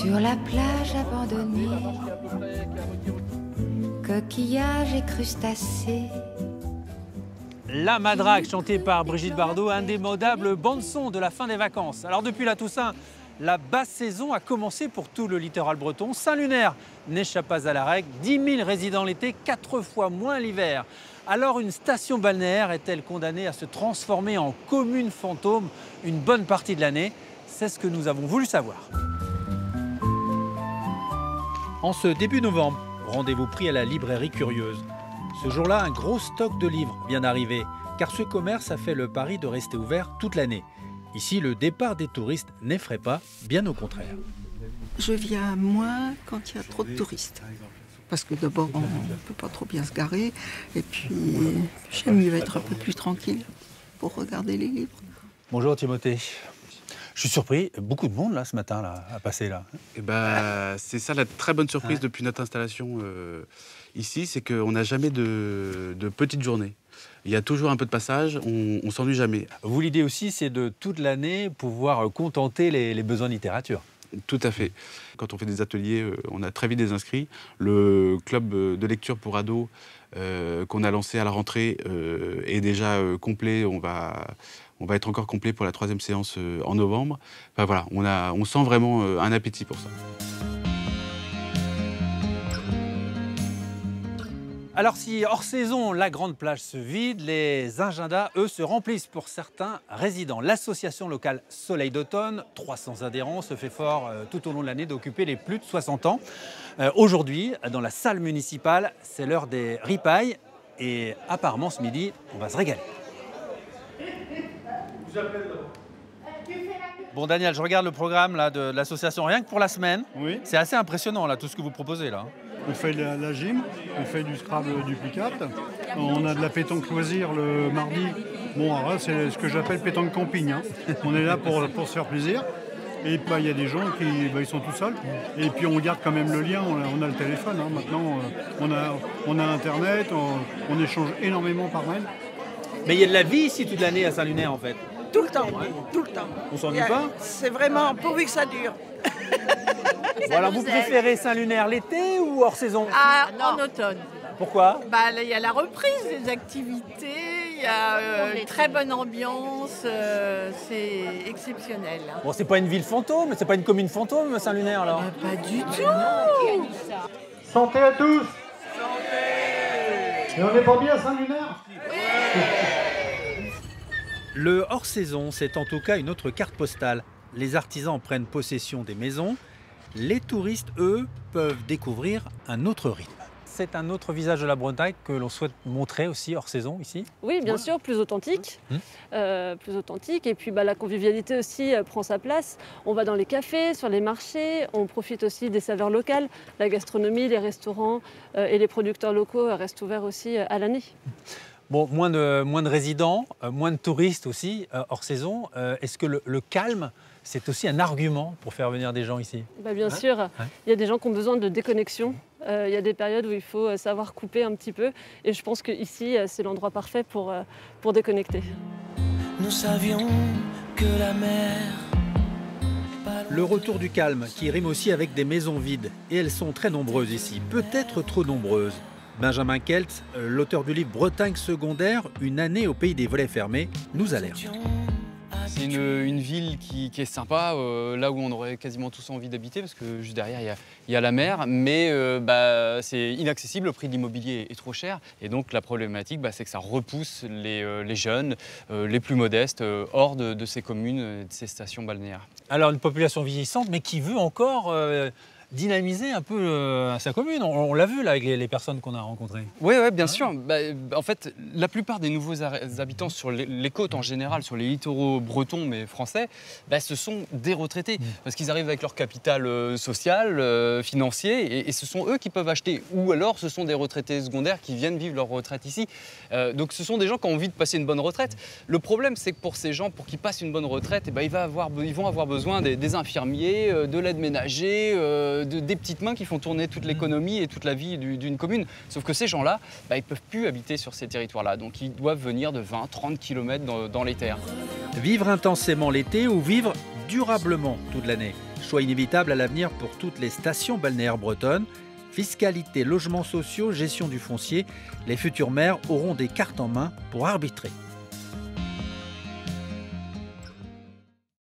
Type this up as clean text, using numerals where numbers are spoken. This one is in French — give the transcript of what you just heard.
Sur la plage abandonnée, coquillages et crustacés. La Madrague, chantée par Brigitte Bardot, indémodable bande-son de la fin des vacances. Alors depuis la Toussaint, la basse saison a commencé pour tout le littoral breton. Saint-Lunaire n'échappe pas à la règle. 10 000 résidents l'été, 4 fois moins l'hiver. Alors une station balnéaire est-elle condamnée à se transformer en commune fantôme une bonne partie de l'année? C'est ce que nous avons voulu savoir. En ce début novembre, rendez-vous pris à la librairie Curieuse. Ce jour-là, un gros stock de livres vient d'arriver, car ce commerce a fait le pari de rester ouvert toute l'année. Ici, le départ des touristes n'effraie pas, bien au contraire. Je viens moins quand il y a trop de touristes. Parce que d'abord, on ne peut pas trop bien se garer. Et puis, j'aime mieux être un peu plus tranquille pour regarder les livres. Bonjour Timothée. Je suis surpris, beaucoup de monde là ce matin là, à passer là. Et c'est ça la très bonne surprise depuis notre installation ici, c'est qu'on n'a jamais de petites journées. Il y a toujours un peu de passage, on ne s'ennuie jamais. Vous, l'idée aussi, c'est de toute l'année pouvoir contenter les besoins de littérature. Tout à fait. Quand on fait des ateliers, on a très vite des inscrits. Le club de lecture pour ados qu'on a lancé à la rentrée est déjà complet. On va être encore complet pour la 3e séance en novembre. Enfin, voilà, on sent vraiment un appétit pour ça. Alors si hors saison, la grande plage se vide, les agendas, eux, se remplissent pour certains résidents. L'association locale Soleil d'Automne, 300 adhérents, se fait fort tout au long de l'année d'occuper les plus de 60 ans. Aujourd'hui, dans la salle municipale, c'est l'heure des ripailles et apparemment ce midi, on va se régaler. Bon Daniel, je regarde le programme là, de l'association, rien que pour la semaine. Oui. C'est assez impressionnant là, tout ce que vous proposez là. On fait la gym, on fait du Scrabble duplicate, on a de la pétanque loisir le mardi. Bon, alors c'est ce que j'appelle pétanque camping. Hein. On est là pour se faire plaisir. Et il y a des gens qui ils sont tout seuls. Et puis on garde quand même le lien, on a le téléphone. Hein. Maintenant, on a Internet, on échange énormément par mail. Mais il y a de la vie ici toute l'année à Saint-Lunaire en fait. Tout le temps, tout le temps. On s'ennuie pas? C'est vraiment pourvu que ça dure. Bon, alors vous préférez Saint-Lunaire l'été ou hors saison? En automne. Pourquoi? Il y a la reprise des activités, il y a une très bonne ambiance, c'est exceptionnel. Bon, c'est pas une ville fantôme, c'est pas une commune fantôme Saint-Lunaire alors? Pas du tout. Santé à tous. Santé. Et on n'est pas bien à Saint-Lunaire? Le hors-saison, c'est en tout cas une autre carte postale. Les artisans prennent possession des maisons. Les touristes, eux, peuvent découvrir un autre rythme. C'est un autre visage de la Bretagne que l'on souhaite montrer aussi hors saison ici? Oui, bien sûr, plus authentique. Plus authentique. Et puis la convivialité aussi prend sa place. On va dans les cafés, sur les marchés. On profite aussi des saveurs locales. La gastronomie, les restaurants et les producteurs locaux restent ouverts aussi à l'année. Bon, moins de résidents, moins de touristes aussi, hors saison. Est-ce que le calme, c'est aussi un argument pour faire venir des gens ici? Bien sûr, il y a des gens qui ont besoin de déconnexion. Il y a des périodes où il faut savoir couper un petit peu. Et je pense qu'ici, c'est l'endroit parfait pour déconnecter. Nous savions que la mer... Le retour du calme, qui rime aussi avec des maisons vides. Et elles sont très nombreuses ici, peut-être trop nombreuses. Benjamin Keltz, l'auteur du livre Bretagne secondaire, une année au pays des volets fermés, nous alerte. C'est une ville qui est sympa, là où on aurait quasiment tous envie d'habiter, parce que juste derrière, il y a la mer, mais c'est inaccessible, le prix de l'immobilier est trop cher. Et donc la problématique, c'est que ça repousse les jeunes, les plus modestes, hors de ces communes, de ces stations balnéaires. Alors une population vieillissante, mais qui veut encore... dynamiser un peu sa commune. On l'a vu là avec les personnes qu'on a rencontrées. Oui, bien sûr. En fait, la plupart des nouveaux habitants sur les côtes en général, sur les littoraux bretons mais français, ce sont des retraités. Parce qu'ils arrivent avec leur capital social, financier, et ce sont eux qui peuvent acheter. Ou alors ce sont des retraités secondaires qui viennent vivre leur retraite ici. Donc ce sont des gens qui ont envie de passer une bonne retraite. Le problème, c'est que pour ces gens, pour qu'ils passent une bonne retraite, ils vont avoir besoin des infirmiers, de l'aide ménager, des petites mains qui font tourner toute l'économie et toute la vie d'une commune. Sauf que ces gens-là, ils ne peuvent plus habiter sur ces territoires-là. Donc ils doivent venir de 20-30 km dans les terres. Vivre intensément l'été ou vivre durablement toute l'année. Choix inévitable à l'avenir pour toutes les stations balnéaires bretonnes. Fiscalité, logements sociaux, gestion du foncier, les futurs maires auront des cartes en main pour arbitrer.